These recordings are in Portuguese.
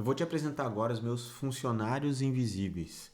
Eu vou te apresentar agora os meus funcionários invisíveis.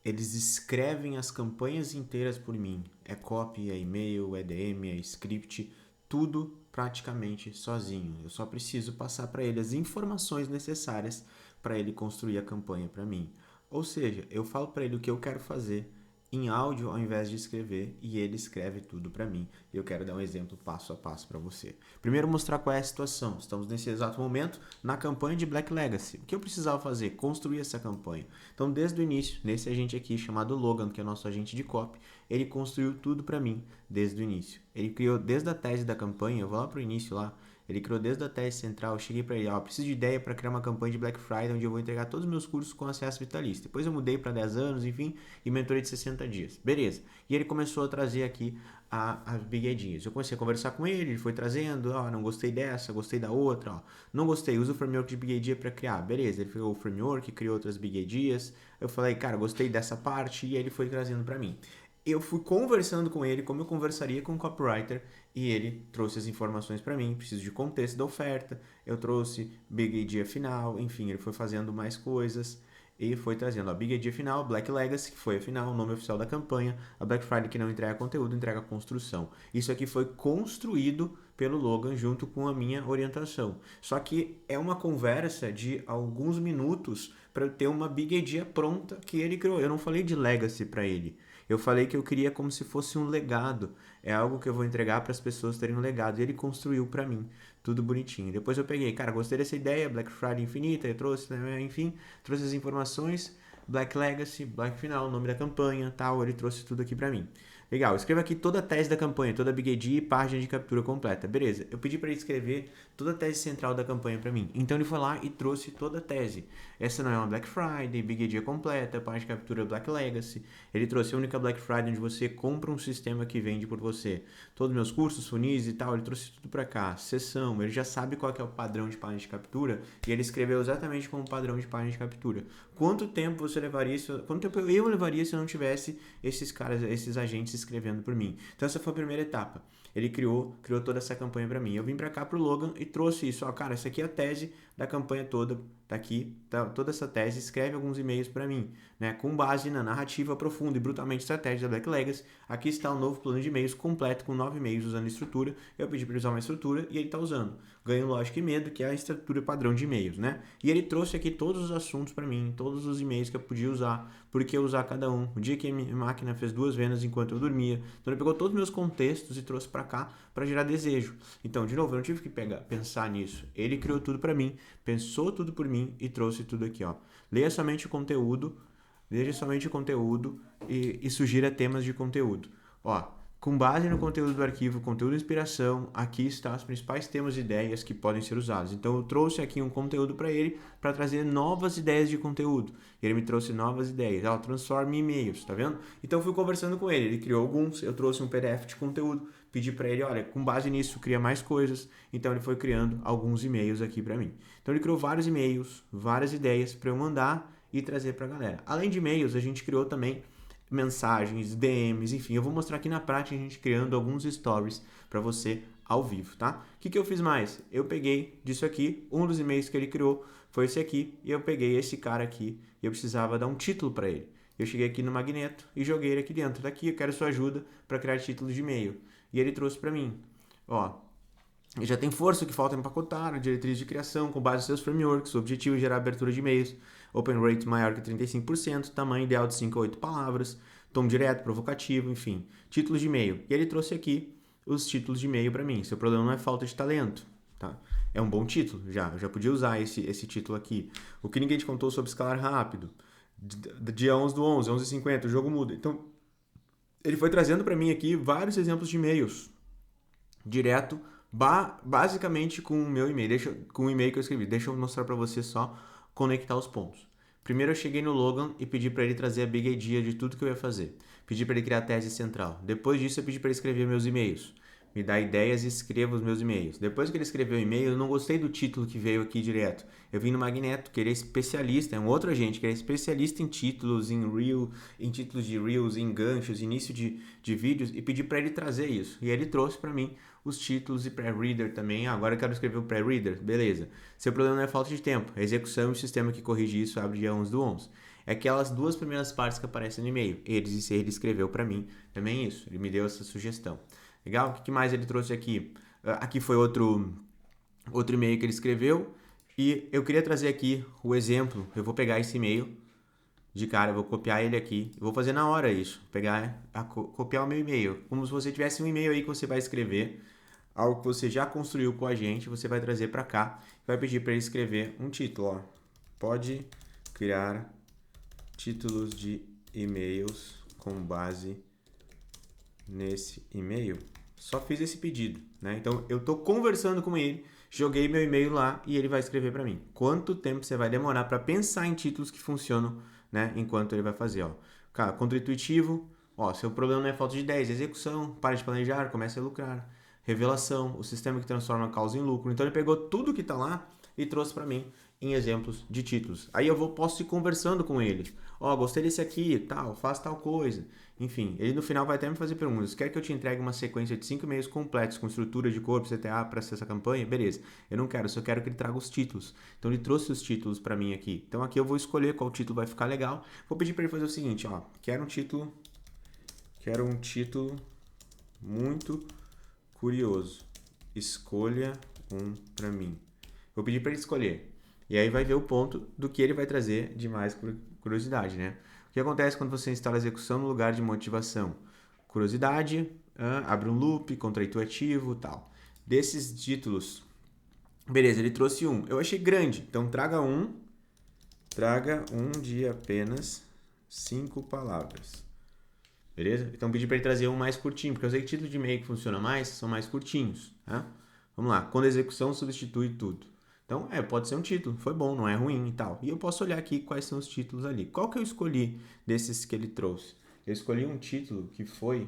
Eles escrevem as campanhas inteiras por mim. É copy, é e-mail, é DM, é script, tudo praticamente sozinho. Eu só preciso passar para ele as informações necessárias para ele construir a campanha para mim. Ou seja, eu falo para ele o que eu quero fazer em áudio ao invés de escrever e ele escreve tudo para mim. E eu quero dar um exemplo passo a passo para você. Primeiro, mostrar qual é a situação. Estamos nesse exato momento na campanha de Black Legacy. O que eu precisava fazer? Construir essa campanha. Então, desde o início, nesse agente aqui chamado Logan, que é o nosso agente de copy, ele construiu tudo para mim desde o início. Ele criou desde a tese da campanha, eu vou lá para o início lá, ele criou desde a tese central, eu cheguei para ele, preciso de ideia para criar uma campanha de Black Friday onde eu vou entregar todos os meus cursos com acesso vitalício. Depois eu mudei para 10 anos, enfim, e mentorei de 60 dias. Beleza. E ele começou a trazer aqui as big ideas. Eu comecei a conversar com ele, ele foi trazendo, não gostei dessa, gostei da outra, não gostei, usa o framework de big idea para criar. Beleza, ele pegou o framework, criou outras big ideas. Eu falei, cara, gostei dessa parte e ele foi trazendo para mim. Eu fui conversando com ele como eu conversaria com um copywriter e ele trouxe as informações para mim. Preciso de contexto da oferta, eu trouxe Big Idea final, enfim, ele foi fazendo mais coisas e foi trazendo a Big Idea final, Black Legacy, que foi afinal o nome oficial da campanha, a Black Friday que não entrega conteúdo, entrega construção. Isso aqui foi construído pelo Logan junto com a minha orientação. Só que é uma conversa de alguns minutos para eu ter uma Big Idea pronta que ele criou. Eu não falei de Legacy para ele. Eu falei que eu queria como se fosse um legado. É algo que eu vou entregar para as pessoas terem um legado. E ele construiu para mim, tudo bonitinho. Depois eu peguei, cara, gostei dessa ideia, Black Friday infinita, eu trouxe, né, enfim, trouxe as informações, Black Legacy, Black Final, o nome da campanha, tal, ele trouxe tudo aqui para mim. Legal, escreva aqui toda a tese da campanha, toda a Big ID e página de captura completa. Beleza, eu pedi para ele escrever toda a tese central da campanha para mim. Então ele foi lá e trouxe toda a tese. Essa não é uma Black Friday, Big ID completa, página de captura Black Legacy. Ele trouxe a única Black Friday onde você compra um sistema que vende por você. Todos os meus cursos, funis e tal, ele trouxe tudo para cá. Sessão, ele já sabe qual que é o padrão de página de captura e ele escreveu exatamente como padrão de página de captura. Quanto tempo você levaria isso? Quanto tempo eu levaria se eu não tivesse esses caras, esses agentes escrevendo por mim? Então essa foi a primeira etapa. Ele criou toda essa campanha para mim. Eu vim para cá pro Logan e trouxe isso. Cara, essa aqui é a tese da campanha toda. Tá aqui, tá toda essa tese. Escreve alguns e-mails para mim, né? Com base na narrativa profunda e brutalmente estratégica da Black Legacy. Aqui está o novo plano de e-mails completo com 9 e-mails usando estrutura. Eu pedi para ele usar uma estrutura e ele tá usando. Ganho lógica e medo, que é a estrutura padrão de e-mails, né? E ele trouxe aqui todos os assuntos para mim, todos os e-mails que eu podia usar, porque eu usar cada um. O dia que a minha máquina fez 2 vendas enquanto eu dormia. Então ele pegou todos os meus contextos e trouxe para cá para gerar desejo. Então, de novo, eu não tive que pensar nisso. Ele criou tudo para mim, pensou tudo por mim e trouxe tudo aqui, ó. Leia somente o conteúdo, e sugira temas de conteúdo. Com base no conteúdo do arquivo, conteúdo de inspiração, aqui estão os principais temas e ideias que podem ser usados. Então eu trouxe aqui um conteúdo para ele para trazer novas ideias de conteúdo. Ele me trouxe novas ideias. Transforme em e-mails, tá vendo? Então eu fui conversando com ele criou alguns, eu trouxe um PDF de conteúdo, pedi para ele, com base nisso, cria mais coisas. Então ele foi criando alguns e-mails aqui para mim. Então ele criou vários e-mails, várias ideias para eu mandar e trazer para a galera. Além de e-mails, a gente criou também mensagens, DMs, enfim, eu vou mostrar aqui na prática a gente criando alguns stories para você ao vivo, tá? O que eu fiz mais? Eu peguei disso aqui, um dos e-mails que ele criou foi esse aqui, e eu peguei esse cara aqui e eu precisava dar um título para ele. Eu cheguei aqui no Magneto e joguei ele aqui dentro. Daqui eu quero sua ajuda para criar títulos de e-mail. E ele trouxe para mim, já tem força, o que falta é empacotar, diretriz de criação com base nos seus frameworks, o objetivo é gerar abertura de e-mails, open rate maior que 35%, tamanho ideal de 5 a 8 palavras, tom direto, provocativo, enfim, títulos de e-mail. E ele trouxe aqui os títulos de e-mail para mim. Seu problema não é falta de talento, tá? É um bom título, eu já podia usar esse título aqui. O que ninguém te contou sobre escalar rápido, dia 11 do 11, 11h50, o jogo muda. Então, ele foi trazendo para mim aqui vários exemplos de e-mails, direto, basicamente com o meu e-mail, com o e-mail que eu escrevi. Deixa eu mostrar para você só conectar os pontos. Primeiro eu cheguei no Logan e pedi para ele trazer a big idea de tudo que eu ia fazer. Pedi para ele criar a tese central. Depois disso eu pedi para ele escrever meus e-mails. me dá ideias e escreva os meus e-mails. Depois que ele escreveu o e-mail, eu não gostei do título que veio aqui direto. Eu vim no Magneto, que ele é especialista, é um outro agente, que ele é especialista em títulos, em títulos de Reels, em ganchos, início de vídeos, e pedi para ele trazer isso. E ele trouxe para mim os títulos e pré-reader também. Agora eu quero escrever o pré-reader, beleza. Seu problema não é falta de tempo, a execução e o sistema que corrige isso abre dia 11/11. É aquelas duas primeiras partes que aparecem no e-mail. Ele escreveu para mim também isso, ele me deu essa sugestão. Legal? O que mais ele trouxe aqui? Aqui foi outro e-mail que ele escreveu. E eu queria trazer aqui o exemplo. Eu vou pegar esse e-mail de cara, eu vou copiar ele aqui. Eu vou fazer na hora isso. Copiar o meu e-mail. Como se você tivesse um e-mail aí que você vai escrever. Algo que você já construiu com a gente. Você vai trazer para cá. Vai pedir para ele escrever um título. Ó. Pode criar títulos de e-mails com base nesse e-mail. Só fiz esse pedido, né? Então eu estou conversando com ele, joguei meu e-mail lá e ele vai escrever para mim. Quanto tempo você vai demorar para pensar em títulos que funcionam, né? Enquanto ele vai fazer, ó. Cara, contra-intuitivo, ó, seu problema não é falta de ideias, execução, pare de planejar, comece a lucrar. Revelação, o sistema que transforma a causa em lucro. Então ele pegou tudo que está lá e trouxe para mim em exemplos de títulos. Aí posso ir conversando com ele. Ó, gostei desse aqui, tal, faz tal coisa. Enfim, ele no final vai até me fazer perguntas. Quer que eu te entregue uma sequência de 5 e-mails completos com estrutura de corpo, CTA para essa campanha? Beleza. Eu não quero, só quero que ele traga os títulos. Então ele trouxe os títulos para mim aqui. Então aqui eu vou escolher qual título vai ficar legal. Vou pedir para ele fazer o seguinte, ó. Quero um título muito curioso. Escolha um para mim. Vou pedir para ele escolher. E aí vai ver o ponto do que ele vai trazer de mais curiosidade, né? O que acontece quando você instala a execução no lugar de motivação? Curiosidade, abre um loop, contra-intuitivo e tal. Desses títulos, beleza, ele trouxe um. Eu achei grande, então traga um de apenas 5 palavras. Beleza? Então pedi para ele trazer um mais curtinho, porque eu sei que título de e-mail que funciona mais são mais curtinhos. Tá? Vamos lá, quando a execução substitui tudo. Então, pode ser um título, foi bom, não é ruim e tal. E eu posso olhar aqui quais são os títulos ali. Qual que eu escolhi desses que ele trouxe? Eu escolhi um título que foi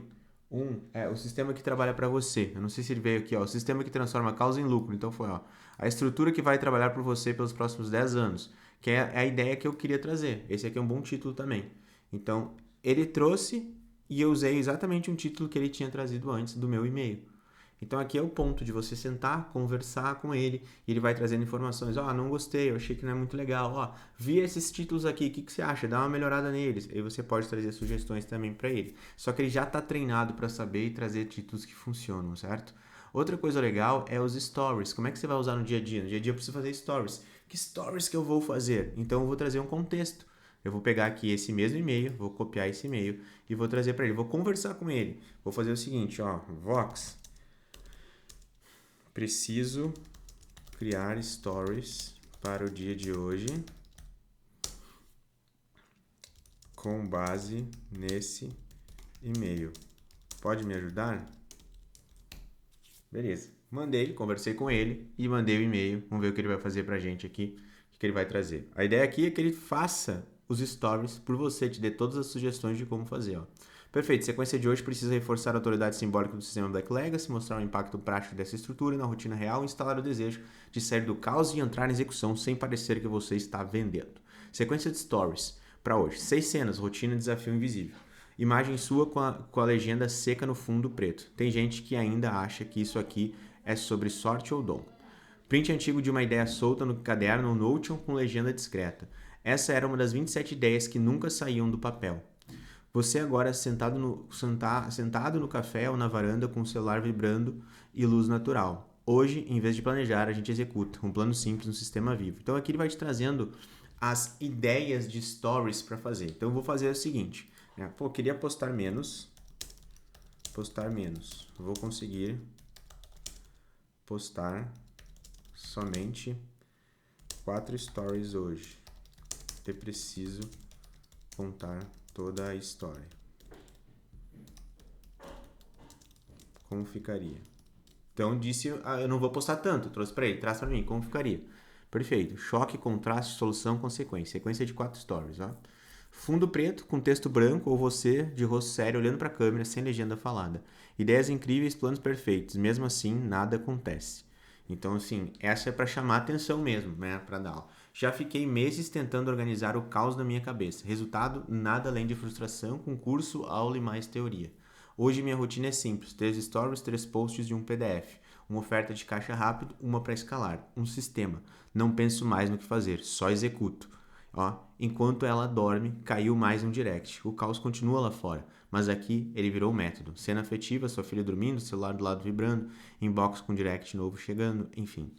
o sistema que trabalha para você. Eu não sei se ele veio aqui, ó, o sistema que transforma a causa em lucro. Então foi, ó, a estrutura que vai trabalhar por você pelos próximos 10 anos, que é a ideia que eu queria trazer. Esse aqui é um bom título também. Então, ele trouxe e eu usei exatamente um título que ele tinha trazido antes do meu e-mail. Então aqui é o ponto de você sentar, conversar com ele, e ele vai trazendo informações. Não gostei, eu achei que não é muito legal. Vi esses títulos aqui, o que você acha? Dá uma melhorada neles. E você pode trazer sugestões também para ele. Só que ele já está treinado para saber e trazer títulos que funcionam, certo? Outra coisa legal é os stories. Como é que você vai usar no dia a dia? No dia a dia eu preciso fazer stories. Que stories que eu vou fazer? Então eu vou trazer um contexto. Eu vou pegar aqui esse mesmo e-mail, vou copiar esse e-mail e vou trazer para ele. Vou conversar com ele. Vou fazer o seguinte, Vox. Preciso criar stories para o dia de hoje com base nesse e-mail. Pode me ajudar? Beleza. Mandei, conversei com ele e mandei o e-mail. Vamos ver o que ele vai fazer pra gente aqui, o que ele vai trazer. A ideia aqui é que ele faça os stories por você, te dê todas as sugestões de como fazer, Perfeito, sequência de hoje precisa reforçar a autoridade simbólica do sistema Black Legacy, mostrar o impacto prático dessa estrutura na rotina real e instalar o desejo de sair do caos e entrar na execução sem parecer que você está vendendo. Sequência de stories para hoje. 6 cenas, rotina, desafio invisível. Imagem sua com a legenda seca no fundo preto. Tem gente que ainda acha que isso aqui é sobre sorte ou dom. Print antigo de uma ideia solta no caderno ou Notion com legenda discreta. Essa era uma das 27 ideias que nunca saíam do papel. Você agora sentado no café ou na varanda com o celular vibrando e luz natural. Hoje, em vez de planejar, a gente executa um plano simples no sistema vivo. Então aqui ele vai te trazendo as ideias de stories para fazer. Então eu vou fazer o seguinte, queria postar menos. Vou conseguir postar somente 4 stories hoje. Eu preciso contar toda a história. Como ficaria? Então disse, eu não vou postar tanto, trouxe para ele, traz para mim, como ficaria? Perfeito. Choque, contraste, solução, consequência. Sequência de 4 stories, Fundo preto com texto branco ou você de rosto sério olhando para a câmera sem legenda falada. Ideias incríveis, planos perfeitos. Mesmo assim, nada acontece. Então, assim, essa é para chamar atenção mesmo, né, para dar aula. Já fiquei meses tentando organizar o caos na minha cabeça. Resultado, nada além de frustração com curso, aula e mais teoria. Hoje minha rotina é simples: 3 stories, 3 posts e um PDF. Uma oferta de caixa rápido, uma para escalar. Um sistema. Não penso mais no que fazer, só executo. Ó, enquanto ela dorme, caiu mais um direct. O caos continua lá fora, mas aqui ele virou método. Cena afetiva, sua filha dormindo, celular do lado vibrando, inbox com direct novo chegando, enfim.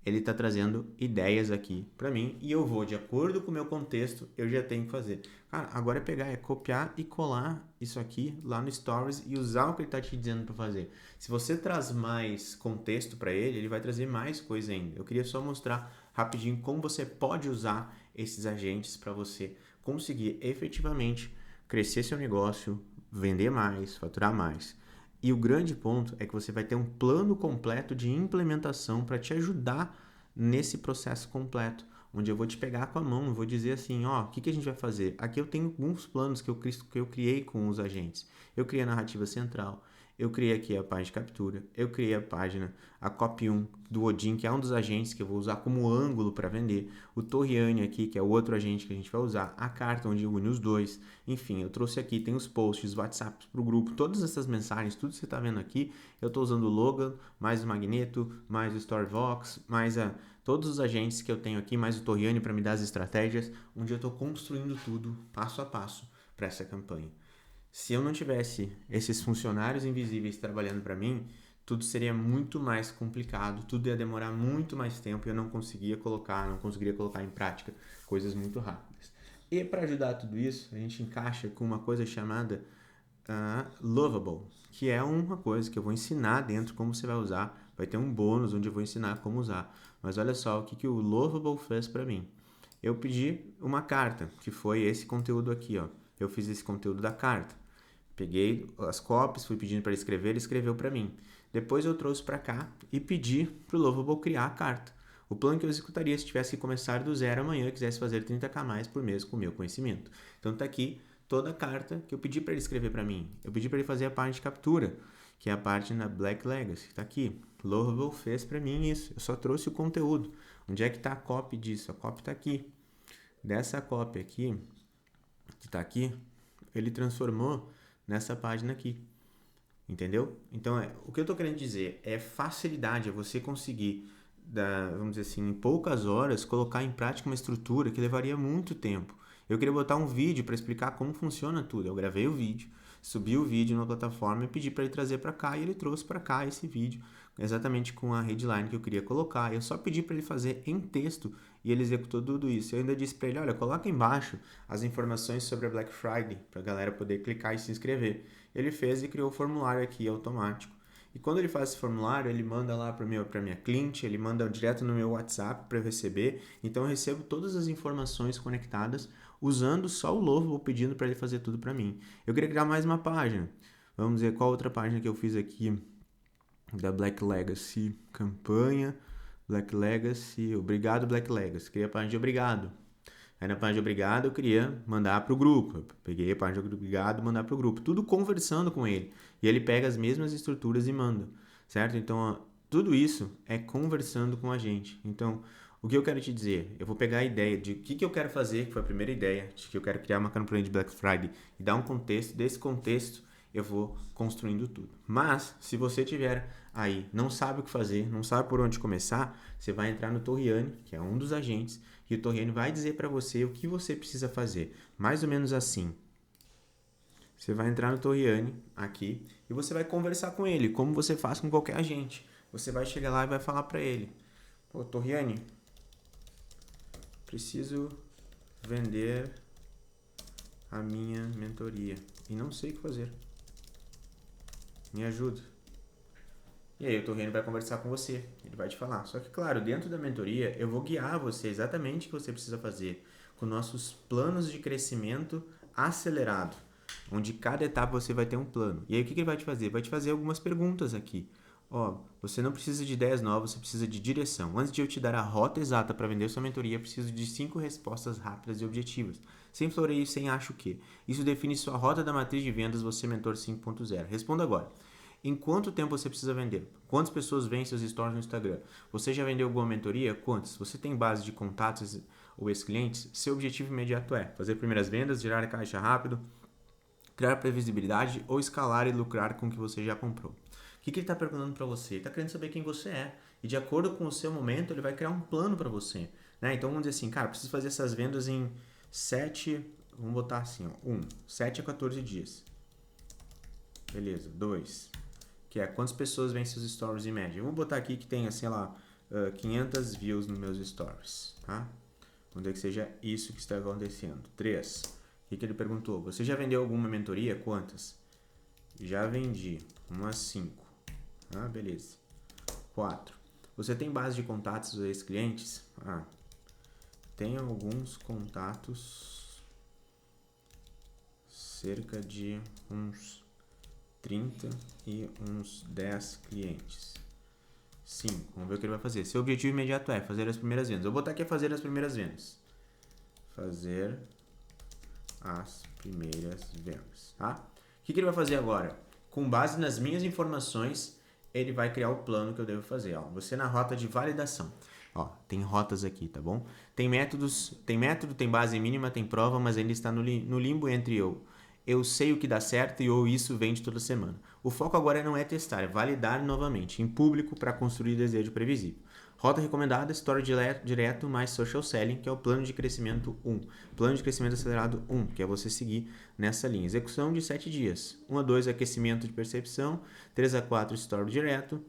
Ele está trazendo ideias aqui para mim e eu vou, de acordo com o meu contexto, eu já tenho que fazer. Cara, agora é pegar, é copiar e colar isso aqui lá no Stories e usar o que ele está te dizendo para fazer. Se você traz mais contexto para ele, ele vai trazer mais coisa ainda. Eu queria só mostrar rapidinho como você pode usar esses agentes para você conseguir efetivamente crescer seu negócio, vender mais, faturar mais. E o grande ponto é que você vai ter um plano completo de implementação para te ajudar nesse processo completo, onde eu vou te pegar com a mão e vou dizer assim, ó, o que a gente vai fazer? Aqui eu tenho alguns planos que eu criei com os agentes. Eu criei a narrativa central, eu criei aqui a página de captura, eu criei a página, a copy 1 do Odin, que é um dos agentes que eu vou usar como ângulo para vender, o Torriani aqui, que é o outro agente que a gente vai usar, a carta onde une os dois, enfim, eu trouxe aqui, tem os posts, WhatsApp para o grupo, todas essas mensagens, tudo que você está vendo aqui, eu estou usando o Logan, mais o Magneto, mais o Storyvox, mais todos os agentes que eu tenho aqui, mais o Torriani para me dar as estratégias, onde eu estou construindo tudo, passo a passo, para essa campanha. Se eu não tivesse esses funcionários invisíveis trabalhando para mim, tudo seria muito mais complicado, tudo ia demorar muito mais tempo e eu não conseguiria colocar em prática coisas muito rápidas. E para ajudar tudo isso, a gente encaixa com uma coisa chamada Lovable, que é uma coisa que eu vou ensinar dentro como você vai usar. Vai ter um bônus onde eu vou ensinar como usar. Mas olha só o que o Lovable fez para mim. Eu pedi uma carta, que foi esse conteúdo aqui, ó. Eu fiz esse conteúdo da carta. Peguei as copies, fui pedindo para ele escrever, ele escreveu para mim. Depois eu trouxe para cá e pedi para o Lovable criar a carta. O plano que eu executaria se tivesse que começar do zero amanhã e quisesse fazer 30k mais por mês com o meu conhecimento. Então tá aqui toda a carta que eu pedi para ele escrever para mim. Eu pedi para ele fazer a parte de captura, que é a parte na Black Legacy. Tá aqui. Lovable fez para mim isso. Eu só trouxe o conteúdo. Onde é que tá a copy disso? A copy tá aqui. Dessa copy aqui, que tá aqui, ele transformou nessa página aqui, entendeu? Então, o que eu estou querendo dizer é facilidade, é você conseguir, vamos dizer assim, em poucas horas, colocar em prática uma estrutura que levaria muito tempo. Eu queria botar um vídeo para explicar como funciona tudo. Eu gravei o vídeo, subi o vídeo numa plataforma e pedi para ele trazer para cá, e ele trouxe para cá esse vídeo, exatamente com a headline que eu queria colocar. Eu só pedi para ele fazer em texto e ele executou tudo isso. Eu ainda disse para ele, olha, coloca embaixo as informações sobre a Black Friday, para a galera poder clicar e se inscrever. Ele fez e criou o formulário aqui automático. E quando ele faz esse formulário, ele manda lá para minha cliente, ele manda direto no meu WhatsApp para eu receber. Então eu recebo todas as informações conectadas usando só o Lovable, pedindo para ele fazer tudo para mim. Eu queria criar mais uma página. Vamos ver qual outra página que eu fiz aqui da Black Legacy. Campanha, Black Legacy, obrigado Black Legacy. Criei a página de obrigado. Aí na página de obrigado eu queria mandar para o grupo. Eu peguei a página de obrigado e mandar para o grupo. Tudo conversando com ele. E ele pega as mesmas estruturas e manda. Certo? Então, tudo isso é conversando com a gente. Então, o que eu quero te dizer? Eu vou pegar a ideia de o que eu quero fazer, que foi a primeira ideia, de que eu quero criar uma campanha de Black Friday e dar um contexto. Desse contexto, eu vou construindo tudo. Mas, se você tiver aí, não sabe o que fazer, não sabe por onde começar, você vai entrar no Torriani, que é um dos agentes, e o Torriani vai dizer para você o que você precisa fazer. Mais ou menos assim. Você vai entrar no Torriani aqui e você vai conversar com ele, como você faz com qualquer agente. Você vai chegar lá e vai falar para ele, pô, Torriani, preciso vender a minha mentoria e não sei o que fazer. Me ajuda. E aí o Torriani vai conversar com você, ele vai te falar. Só que, claro, dentro da mentoria eu vou guiar você exatamente o que você precisa fazer com nossos planos de crescimento acelerado, onde cada etapa você vai ter um plano. E aí o que ele vai te fazer? Vai te fazer algumas perguntas aqui, Ó, você não precisa de ideias novas, você precisa de direção. Antes de eu te dar a rota exata para vender sua mentoria, preciso de 5 respostas rápidas e objetivas. Sem floreio e sem acho que. Isso define sua rota da matriz de vendas, você mentor 5.0. Responda agora. Em quanto tempo você precisa vender? Quantas pessoas veem seus stories no Instagram? Você já vendeu alguma mentoria? Quantas? Você tem base de contatos ou ex-clientes? Seu objetivo imediato é fazer primeiras vendas, gerar caixa rápido, criar previsibilidade ou escalar e lucrar com o que você já comprou. O que ele está perguntando para você? Ele está querendo saber quem você é. E de acordo com o seu momento, ele vai criar um plano para você. Né? Então vamos dizer assim, cara, preciso fazer essas vendas em 7, vamos botar assim, ó, 7 a 14 dias. Beleza, 2, que é quantas pessoas veem seus stories em média. Vamos botar aqui que tenha, sei lá, 500 views nos meus stories, tá? Vamos dizer que seja isso que está acontecendo. 3, o que ele perguntou? Você já vendeu alguma mentoria? Quantas? Já vendi, umas 5. Ah, beleza. 4. Você tem base de contatos dos ex-clientes? Ah, tenho alguns contatos, cerca de uns 30 e uns 10 clientes. 5. Vamos ver o que ele vai fazer. Seu objetivo imediato é fazer as primeiras vendas. Eu vou botar aqui fazer as primeiras vendas. Fazer as primeiras vendas, tá? O que ele vai fazer agora? Com base nas minhas informações, ele vai criar o plano que eu devo fazer. Ó, você na rota de validação. Ó, tem rotas aqui, tá bom? Tem métodos, tem método, tem base mínima, tem prova, mas ainda está no limbo entre eu sei o que dá certo e ou isso vende toda semana. O foco agora não é testar, é validar novamente, em público para construir desejo previsível. Rota recomendada, história direto mais social selling, que é o plano de crescimento 1. Plano de crescimento acelerado 1, que é você seguir nessa linha. Execução de 7 dias. 1 a 2, aquecimento de percepção. 3 a 4, história direto.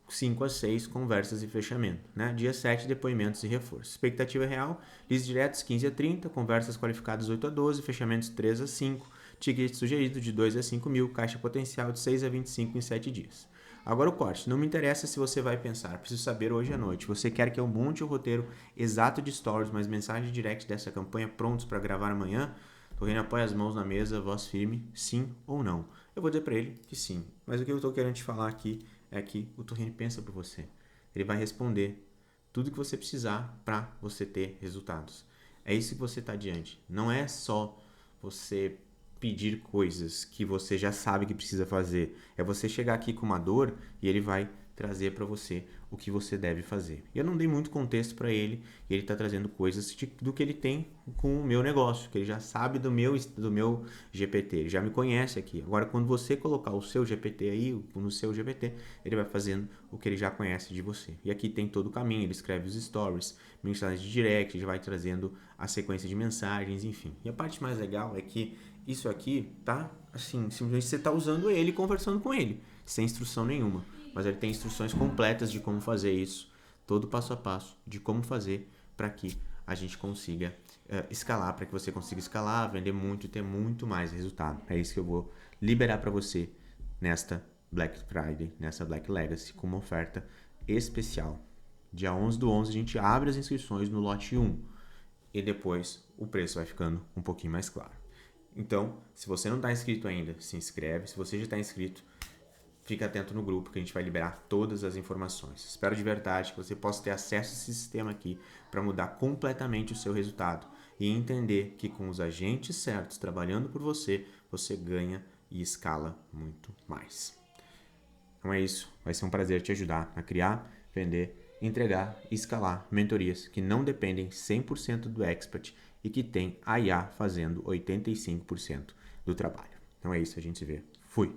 5 a 6, conversas e fechamento. Né? Dia 7, depoimentos e reforço. Expectativa real, leads diretos 15 a 30, conversas qualificadas 8 a 12, fechamentos 3 a 5, ticket sugerido de 2 a 5 mil, caixa potencial de 6 a 25 em 7 dias. Agora o corte. Não me interessa se você vai pensar, preciso saber hoje à noite. Você quer que eu monte o roteiro exato de stories, mas mensagem direct dessa campanha prontos para gravar amanhã? Torrene apoia as mãos na mesa, voz firme, sim ou não. Eu vou dizer para ele que sim. Mas o que eu estou querendo te falar aqui é que o Torrene pensa por você. Ele vai responder tudo que você precisar para você ter resultados. É isso que você está diante. Não é só você pedir coisas que você já sabe que precisa fazer. É você chegar aqui com uma dor e ele vai trazer para você o que você deve fazer. E eu não dei muito contexto para ele, e ele está trazendo coisas do que ele tem com o meu negócio, que ele já sabe do meu GPT, ele já me conhece aqui. Agora, quando você colocar o seu GPT aí, no seu GPT, ele vai fazendo o que ele já conhece de você. E aqui tem todo o caminho, ele escreve os stories, mensagens de direct, ele vai trazendo a sequência de mensagens, enfim. E a parte mais legal é que isso aqui tá, assim, simplesmente você tá usando ele e conversando com ele, sem instrução nenhuma. Mas ele tem instruções completas de como fazer isso, todo passo a passo de como fazer para que a gente consiga escalar, para que você consiga escalar, vender muito e ter muito mais resultado. É isso que eu vou liberar para você nesta Black Friday, nessa Black Legacy, com uma oferta especial. Dia 11/11 a gente abre as inscrições no lote 1 e depois o preço vai ficando um pouquinho mais claro. Então, se você não está inscrito ainda, se inscreve. Se você já está inscrito, fica atento no grupo que a gente vai liberar todas as informações. Espero de verdade que você possa ter acesso a esse sistema aqui para mudar completamente o seu resultado e entender que com os agentes certos trabalhando por você, você ganha e escala muito mais. Então é isso. Vai ser um prazer te ajudar a criar, vender, entregar e escalar mentorias que não dependem 100% do expert e que tem a IA fazendo 85% do trabalho. Então é isso, a gente se vê. Fui!